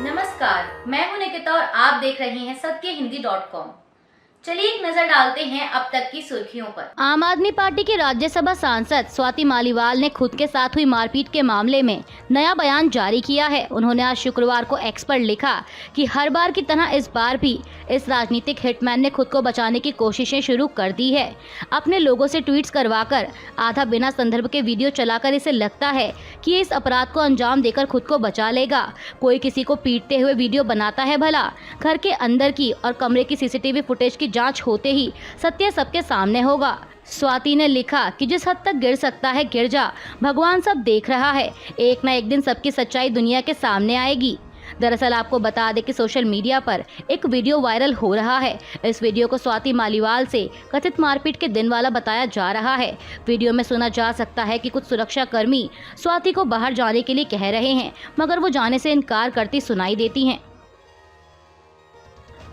नमस्कार, मैं हूं निकिता और आप देख रहे हैं सत्यहिंदी.com। चलिए एक नजर डालते हैं अब तक की सुर्खियों पर। आम आदमी पार्टी की राज्यसभा सांसद स्वाति मालीवाल ने खुद के साथ हुई मारपीट के मामले में नया बयान जारी किया है। उन्होंने आज शुक्रवार को एक्स पर लिखा कि हर बार की तरह इस बार भी इस राजनीतिक हिटमैन ने खुद को बचाने की कोशिशें शुरू कर दी है। अपने लोगों से ट्वीट्स करवाकर आधा बिना संदर्भ के वीडियो चलाकर इसे लगता है कि इस अपराध को अंजाम देकर खुद को बचा लेगा। कोई किसी को पीटते हुए वीडियो बनाता है भला? घर के अंदर की और कमरे की सीसीटीवी फुटेज की जांच होते ही सत्य सबके सामने होगा। स्वाति ने लिखा कि जिस हद तक गिर सकता है गिर जा, भगवान सब देख रहा है, एक ना एक दिन सबकी सच्चाई दुनिया के सामने आएगी। दरअसल आपको बता दें कि सोशल मीडिया पर एक वीडियो वायरल हो रहा है। इस वीडियो को स्वाति मालीवाल से कथित मारपीट के दिन वाला बताया जा रहा है। वीडियो में सुना जा सकता है कि कुछ सुरक्षा कर्मी स्वाति को बाहर जाने के लिए कह रहे हैं, मगर वो जाने से इनकार करती सुनाई देती हैं।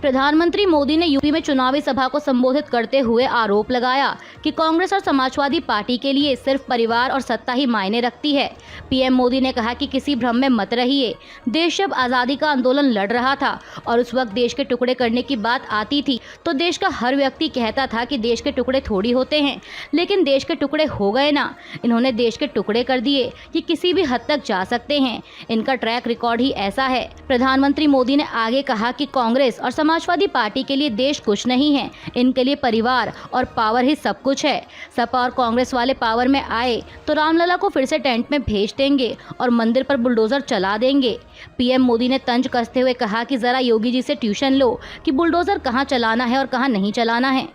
प्रधानमंत्री मोदी ने यूपी में चुनावी सभा को संबोधित करते हुए आरोप लगाया कि कांग्रेस और समाजवादी पार्टी के लिए सिर्फ परिवार और सत्ता ही मायने रखती है। पीएम मोदी ने कहा कि किसी भ्रम में मत रहिए। देश जब आज़ादी का आंदोलन लड़ रहा था और उस वक्त देश के टुकड़े करने की बात आती थी तो देश का हर व्यक्ति कहता था कि देश के टुकड़े थोड़ी होते हैं, लेकिन देश के टुकड़े हो गए ना। इन्होंने देश के टुकड़े कर दिए कि किसी भी हद तक जा सकते हैं। इनका ट्रैक रिकॉर्ड ही ऐसा है। प्रधानमंत्री मोदी ने आगे कहा कि कांग्रेस और समाजवादी पार्टी के लिए देश कुछ नहीं है, इनके लिए परिवार और पावर ही सब कुछ है। सपा और कांग्रेस वाले पावर में आए तो रामलला को फिर से टेंट में भेज देंगे और मंदिर पर बुलडोजर चला देंगे। पीएम मोदी ने तंज कसते हुए कहा कि जरा योगी जी से ट्यूशन लो कि बुलडोजर कहां चलाना है और कहां नहीं चलाना है।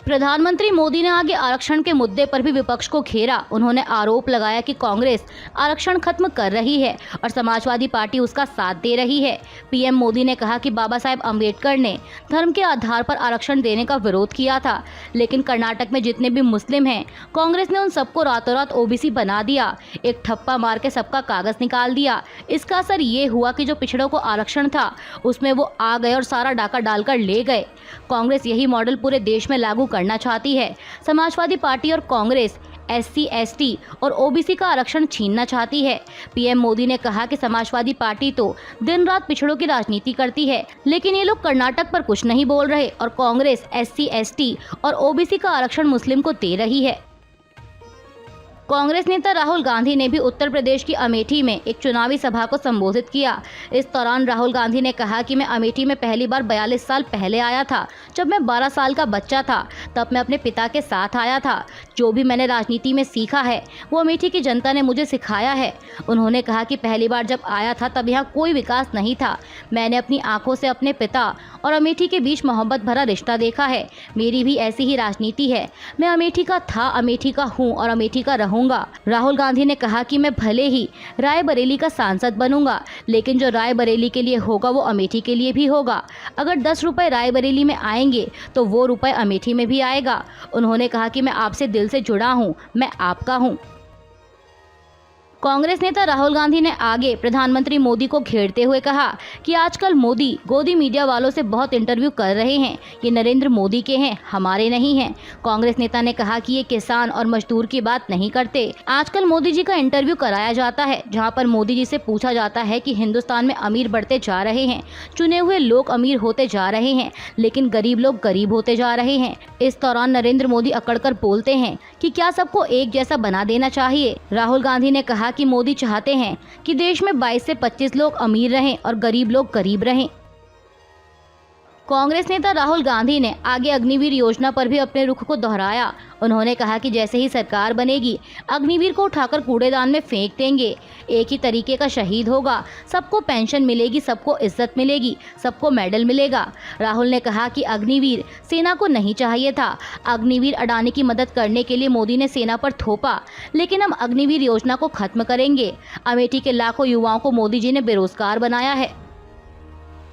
प्रधानमंत्री मोदी ने आगे आरक्षण के मुद्दे पर भी विपक्ष को घेरा। उन्होंने आरोप लगाया कि कांग्रेस आरक्षण खत्म कर रही है और समाजवादी पार्टी उसका साथ दे रही है। पीएम मोदी ने कहा कि बाबा साहेब अम्बेडकर ने धर्म के आधार पर आरक्षण देने का विरोध किया था, लेकिन कर्नाटक में जितने भी मुस्लिम हैं, कांग्रेस ने उन सबको रातों रात ओबीसी बना दिया। एक ठप्पा मार के सबका कागज निकाल दिया। इसका असर ये हुआ कि जो पिछड़ों को आरक्षण था उसमें वो आ गए और सारा डाका डालकर ले गए। कांग्रेस यही मॉडल पूरे देश में लागू करना चाहती है। समाजवादी पार्टी और कांग्रेस एससी, एसटी और ओबीसी का आरक्षण छीनना चाहती है। पीएम मोदी ने कहा कि समाजवादी पार्टी तो दिन रात पिछड़ों की राजनीति करती है, लेकिन ये लोग कर्नाटक पर कुछ नहीं बोल रहे और कांग्रेस एससी, एसटी और ओबीसी का आरक्षण मुस्लिम को दे रही है। कांग्रेस नेता राहुल गांधी ने भी उत्तर प्रदेश की अमेठी में एक चुनावी सभा को संबोधित किया। इस दौरान राहुल गांधी ने कहा कि मैं अमेठी में पहली बार 42 साल पहले आया था। जब मैं 12 साल का बच्चा था तब मैं अपने पिता के साथ आया था। जो भी मैंने राजनीति में सीखा है वो अमेठी की जनता ने मुझे सिखाया है। उन्होंने कहा कि पहली बार जब आया था तब यहाँ कोई विकास नहीं था। मैंने अपनी आंखों से अपने पिता और अमेठी के बीच मोहब्बत भरा रिश्ता देखा है। मेरी भी ऐसी ही राजनीति है। मैं अमेठी का था, अमेठी का हूँ और अमेठी का रहूंगा। राहुल गांधी ने कहा कि मैं भले ही रायबरेली का सांसद बनूंगा, लेकिन जो रायबरेली के लिए होगा वो अमेठी के लिए भी होगा। अगर 10 रुपए रायबरेली में आएंगे तो वो रुपए अमेठी में भी आएगा। उन्होंने कहा कि मैं आपसे दिल से जुड़ा हूँ, मैं आपका हूँ। कांग्रेस नेता राहुल गांधी ने आगे प्रधानमंत्री मोदी को घेरते हुए कहा कि आजकल मोदी गोदी मीडिया वालों से बहुत इंटरव्यू कर रहे हैं, ये नरेंद्र मोदी के हैं, हमारे नहीं हैं। कांग्रेस नेता ने कहा कि ये किसान और मजदूर की बात नहीं करते। आजकल मोदी जी का इंटरव्यू कराया जाता है जहां पर मोदी जी से पूछा जाता है कि हिंदुस्तान में अमीर बढ़ते जा रहे हैं, चुने हुए लोग अमीर होते जा रहे हैं, लेकिन गरीब लोग गरीब होते जा रहे हैं। इस दौरान नरेंद्र मोदी अकड़कर बोलते हैं कि क्या सबको एक जैसा बना देना चाहिए। राहुल गांधी ने कहा कि मोदी चाहते हैं कि देश में 22 से 25 लोग अमीर रहें और गरीब लोग गरीब रहें। कांग्रेस नेता राहुल गांधी ने आगे अग्निवीर योजना पर भी अपने रुख को दोहराया। उन्होंने कहा कि जैसे ही सरकार बनेगी अग्निवीर को उठाकर कूड़ेदान में फेंक देंगे। एक ही तरीके का शहीद होगा, सबको पेंशन मिलेगी, सबको इज्जत मिलेगी, सबको मेडल मिलेगा। राहुल ने कहा कि अग्निवीर सेना को नहीं चाहिए था। अग्निवीर अडानी की मदद करने के लिए मोदी ने सेना पर थोपा, लेकिन हम अग्निवीर योजना को खत्म करेंगे। अमेठी के लाखों युवाओं को मोदी जी ने बेरोजगार बनाया है।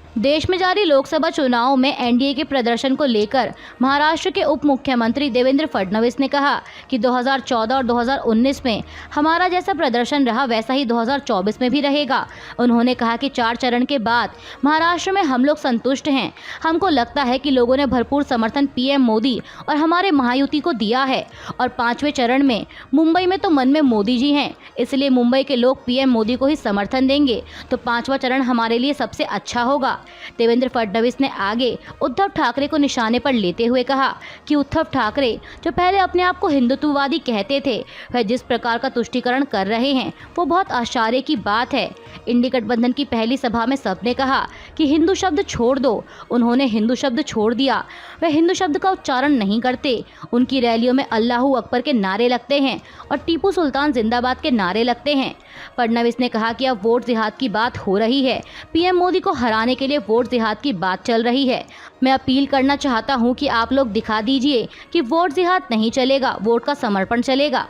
देश में जारी लोकसभा चुनाव में एनडीए के प्रदर्शन को लेकर महाराष्ट्र के उप मुख्यमंत्री देवेंद्र फडणवीस ने कहा कि 2014 और 2019 में हमारा जैसा प्रदर्शन रहा वैसा ही 2024 में भी रहेगा। उन्होंने कहा कि 4 चरण के बाद महाराष्ट्र में हम लोग संतुष्ट हैं। हमको लगता है कि लोगों ने भरपूर समर्थन पीएम मोदी और हमारे महायुति को दिया है और 5वें चरण में मुंबई में तो मन में मोदी जी हैं, इसलिए मुंबई के लोग पीएम मोदी को ही समर्थन देंगे, तो 5वां चरण हमारे लिए सबसे अच्छा होगा। देवेंद्र फडणवीस ने आगे उद्धव ठाकरे को निशाने पर लेते हुए कहा कि उद्धव ठाकरे जो पहले अपने आप को हिंदुत्ववादी कहते थे, वह जिस प्रकार का तुष्टीकरण कर रहे हैं वो बहुत आश्चर्य की बात है। इंडी गठबंधन की पहली सभा में सबने कहा कि हिंदू शब्द छोड़ दो। उन्होंने हिंदू शब्द छोड़ दिया। वह हिंदू शब्द का उच्चारण नहीं करते। उनकी रैलियों में अल्लाहू अकबर के नारे लगते हैं और टीपू सुल्तान जिंदाबाद के नारे लगते हैं। फडणवीस ने कहा कि अब वोट जिहाद की बात हो रही है। पीएम मोदी को हराने के लिए वोट जिहाद की बात चल रही है। मैं अपील करना चाहता हूं कि आप लोग दिखा दीजिए कि वोट जिहाद नहीं चलेगा, वोट का समर्पण चलेगा।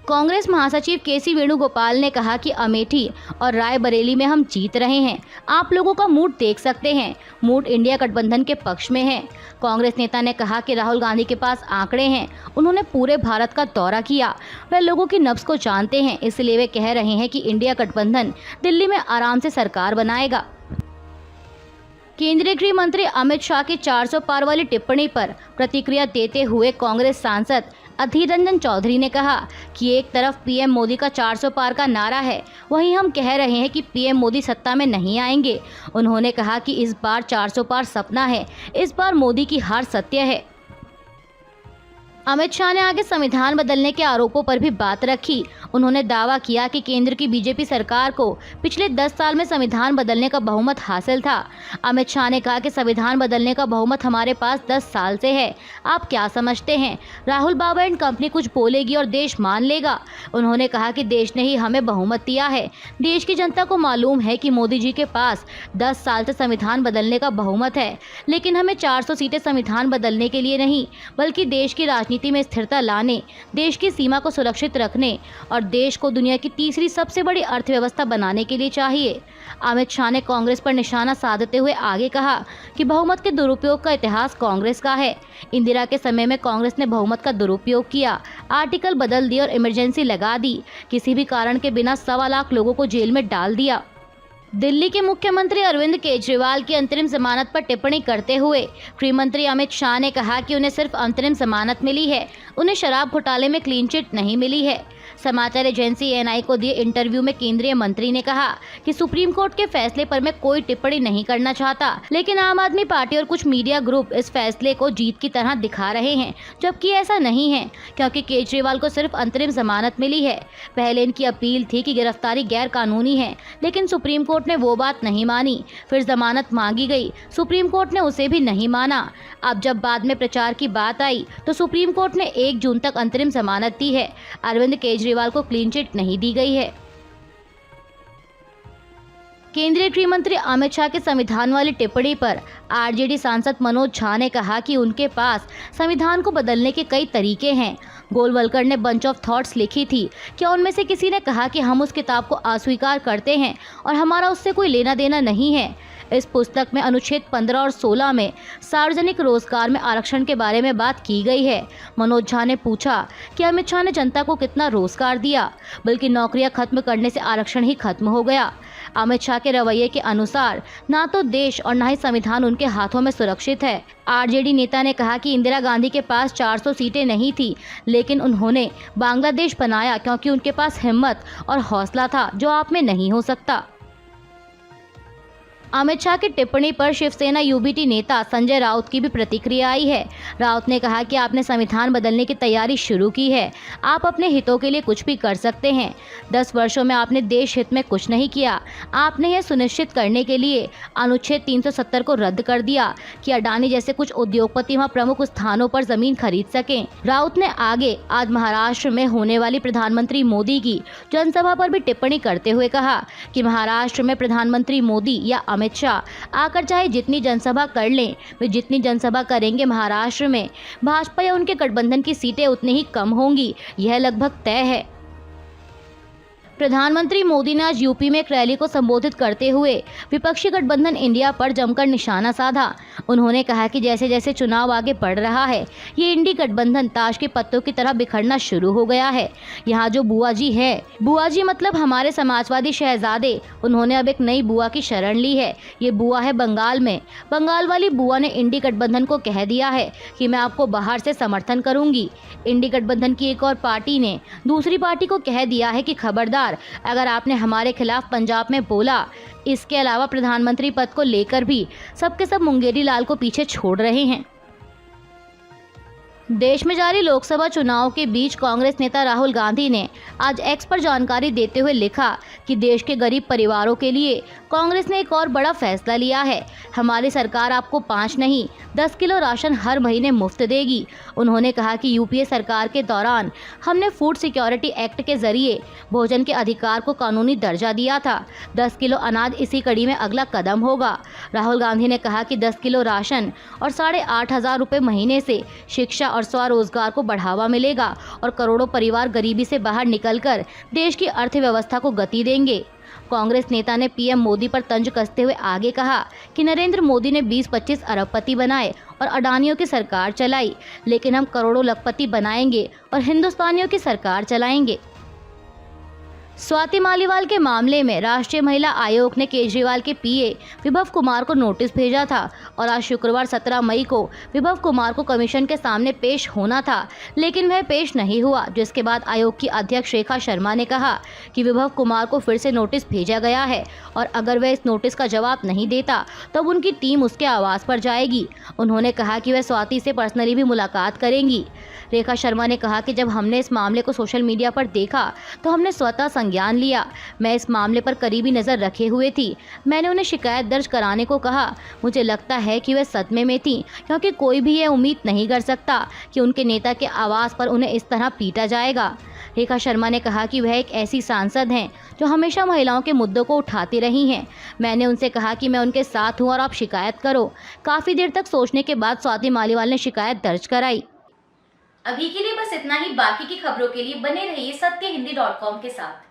कांग्रेस महासचिव केसी वेणुगोपाल ने कहा कि अमेठी और रायबरेली में हम जीत रहे हैं। आप लोगों का मूड देख सकते हैं, मूड इंडिया गठबंधन के पक्ष में है। कांग्रेस नेता ने कहा कि राहुल गांधी के पास आंकड़े हैं। उन्होंने पूरे भारत का दौरा किया, वह लोगों की नब्ज को जानते हैं, इसलिए वे कह रहे हैं कि इंडिया गठबंधन दिल्ली में आराम से सरकार बनाएगा। केंद्रीय गृह मंत्री अमित शाह की 400 पार वाली टिप्पणी पर प्रतिक्रिया देते हुए कांग्रेस सांसद अधीर रंजन चौधरी ने कहा कि एक तरफ पीएम मोदी का 400 पार का नारा है, वहीं हम कह रहे हैं कि पीएम मोदी सत्ता में नहीं आएंगे। उन्होंने कहा कि इस बार 400 पार सपना है, इस बार मोदी की हार सत्य है। अमित शाह ने आगे संविधान बदलने के आरोपों पर भी बात रखी। उन्होंने दावा किया कि केंद्र की बीजेपी सरकार को पिछले 10 साल में संविधान बदलने का बहुमत हासिल था। अमित शाह ने कहा कि संविधान बदलने का बहुमत हमारे पास 10 साल से है। आप क्या समझते हैं, राहुल बाबा एंड कंपनी कुछ बोलेगी और देश मान लेगा? उन्होंने कहा कि देश ने ही हमें बहुमत दिया है। देश की जनता को मालूम है कि मोदी जी के पास 10 साल से संविधान बदलने का बहुमत है, लेकिन हमें 400 सीटें संविधान बदलने के लिए नहीं, बल्कि देश की नीति में स्थिरता लाने, देश की सीमा को सुरक्षित रखने और देश को दुनिया की तीसरी सबसे बड़ी अर्थव्यवस्था बनाने के लिए चाहिए। अमित शाह ने कांग्रेस पर निशाना साधते हुए आगे कहा कि बहुमत के दुरुपयोग का इतिहास कांग्रेस का है। इंदिरा के समय में कांग्रेस ने बहुमत का दुरुपयोग किया, आर्टिकल बदल दिए और इमरजेंसी लगा दी, किसी भी कारण के बिना 1.25 लाख लोगों को जेल में डाल दिया। दिल्ली के मुख्यमंत्री अरविंद केजरीवाल की अंतरिम जमानत पर टिप्पणी करते हुए गृह मंत्री अमित शाह ने कहा कि उन्हें सिर्फ अंतरिम जमानत मिली है, उन्हें शराब घोटाले में क्लीन चिट नहीं मिली है। समाचार एजेंसी एएनआई को दिए इंटरव्यू में केंद्रीय मंत्री ने कहा कि सुप्रीम कोर्ट के फैसले पर मैं कोई टिप्पणी नहीं करना चाहता, लेकिन आम आदमी पार्टी और कुछ मीडिया ग्रुप इस फैसले को जीत की तरह दिखा रहे हैं, जबकि ऐसा नहीं है, क्योंकि केजरीवाल को सिर्फ अंतरिम जमानत मिली है। पहले इनकी अपील थी कि गिरफ्तारी गैर कानूनी है, लेकिन सुप्रीम कोर्ट ने वो बात नहीं मानी। फिर जमानत मांगी गई, सुप्रीम कोर्ट ने उसे भी नहीं माना। अब जब बाद में प्रचार की बात आई तो सुप्रीम कोर्ट ने 1 जून तक अंतरिम जमानत दी है। अरविंद केजरीवाल को क्लीन चिट नहीं दी गई है। केंद्रीय गृह मंत्री अमित शाह के संविधान वाली टिप्पणी पर आरजेडी सांसद मनोज झा ने कहा कि उनके पास संविधान को बदलने के कई तरीके हैं। गोलवलकर ने बंच ऑफ थॉट्स लिखी थी, क्या उनमें से किसी ने कहा कि हम उस किताब को अस्वीकार करते हैं और हमारा उससे कोई लेना देना नहीं है? इस पुस्तक में अनुच्छेद 15 और 16 में सार्वजनिक रोजगार में आरक्षण के बारे में बात की गई है। मनोज झा ने पूछा कि अमित शाह ने जनता को कितना रोजगार दिया, बल्कि नौकरियां खत्म करने से आरक्षण ही खत्म हो गया। अमित शाह के रवैये के अनुसार ना तो देश और ना ही संविधान उनके हाथों में सुरक्षित है। आरजेडी नेता ने कहा कि इंदिरा गांधी के पास 400 सीटें नहीं थी, लेकिन उन्होंने बांग्लादेश बनाया क्योंकि उनके पास हिम्मत और हौसला था जो आप में नहीं हो सकता। अमित शाह की टिप्पणी पर शिवसेना यूबीटी नेता संजय राउत की भी प्रतिक्रिया आई है। राउत ने कहा कि आपने संविधान बदलने की तैयारी शुरू की है, आप अपने हितों के लिए कुछ भी कर सकते हैं। 10 वर्षों में आपने देश हित में कुछ नहीं किया। आपने यह सुनिश्चित करने के लिए अनुच्छेद 370 को रद्द कर दिया कि अडानी जैसे कुछ उद्योगपति वहां प्रमुख स्थानों पर जमीन खरीद सकें। राउत ने आगे आज महाराष्ट्र में होने वाली प्रधानमंत्री मोदी की जनसभा पर भी टिप्पणी करते हुए कहा कि महाराष्ट्र में प्रधानमंत्री मोदी या अमित शाह आकर चाहे जितनी जनसभा कर लें, वे जितनी जनसभा करेंगे महाराष्ट्र में भाजपा या उनके गठबंधन की सीटें उतनी ही कम होंगी, यह लगभग तय है। प्रधानमंत्री मोदी ने आज यूपी में एक रैली को संबोधित करते हुए विपक्षी गठबंधन इंडिया पर जमकर निशाना साधा। उन्होंने कहा कि जैसे जैसे चुनाव आगे बढ़ रहा है, ये इंडी गठबंधन ताश के पत्तों की तरह बिखरना शुरू हो गया है। यहाँ जो बुआ जी है, बुआ जी मतलब हमारे समाजवादी शहजादे, उन्होंने अब एक नई बुआ की शरण ली है। ये बुआ है बंगाल में। बंगाल वाली बुआ ने इंडी गठबंधन को कह दिया है कि मैं आपको बाहर से समर्थन करूंगी। इंडी गठबंधन की एक और पार्टी ने दूसरी पार्टी को कह दिया है कि खबरदार, अगर आपने हमारे खिलाफ पंजाब में बोला। इसके अलावा प्रधानमंत्री पद को लेकर भी सबके सब मुंगेरी लाल को पीछे छोड़ रहे हैं। देश में जारी लोकसभा चुनाव के बीच कांग्रेस नेता राहुल गांधी ने आज एक्स पर जानकारी देते हुए लिखा कि देश के गरीब परिवारों के लिए कांग्रेस ने एक और बड़ा फैसला लिया है। हमारी सरकार आपको 5 नहीं 10 किलो राशन हर महीने मुफ्त देगी। उन्होंने कहा कि यूपीए सरकार के दौरान हमने फूड सिक्योरिटी एक्ट के जरिए भोजन के अधिकार को कानूनी दर्जा दिया था। 10 किलो अनाज इसी कड़ी में अगला कदम होगा। राहुल गांधी ने कहा कि 10 किलो राशन और 8,500 रुपये महीने से शिक्षा और स्वरोजगार को बढ़ावा मिलेगा और करोड़ों परिवार गरीबी से बाहर निकलकर देश की अर्थव्यवस्था को गति देंगे। कांग्रेस नेता ने पीएम मोदी पर तंज कसते हुए आगे कहा कि नरेंद्र मोदी ने 20-25 अरबपति बनाए और अडानियों की सरकार चलाई, लेकिन हम करोड़ों लखपति बनाएंगे और हिंदुस्तानियों की सरकार चलाएंगे। स्वाति मालीवाल के मामले में राष्ट्रीय महिला आयोग ने केजरीवाल के पीए विभव कुमार को नोटिस भेजा था और आज शुक्रवार 17 मई को विभव कुमार को कमीशन के सामने पेश होना था, लेकिन वह पेश नहीं हुआ, जिसके बाद आयोग की अध्यक्ष रेखा शर्मा ने कहा कि विभव कुमार को फिर से नोटिस भेजा गया है और अगर वह इस नोटिस का जवाब नहीं देता तब उनकी टीम उसके आवास पर जाएगी। उन्होंने कहा कि वह स्वाति से पर्सनली भी मुलाकात करेंगी। रेखा शर्मा ने कहा कि जब हमने इस मामले को सोशल मीडिया पर देखा तो हमने स्वतः संज्ञान लिया। मैं इस मामले पर करीबी नज़र रखे हुए थी। मैंने उन्हें शिकायत दर्ज कराने को कहा। मुझे लगता है कि वे सदमे में थी, क्योंकि कोई भी ये उम्मीद नहीं कर सकता कि उनके नेता के आवास पर उन्हें इस तरह पीटा जाएगा। रेखा शर्मा ने कहा कि वह एक ऐसी सांसद हैं जो हमेशा महिलाओं के मुद्दों को उठाती रही हैं। मैंने उनसे कहा कि मैं उनके साथ हूं और आप शिकायत करो। काफ़ी देर तक सोचने के बाद स्वाति मालीवाल ने शिकायत दर्ज कराई। अभी के लिए बस इतना ही। बाकी की खबरों के लिए बने रहिए सत्यहिंदी.com के साथ।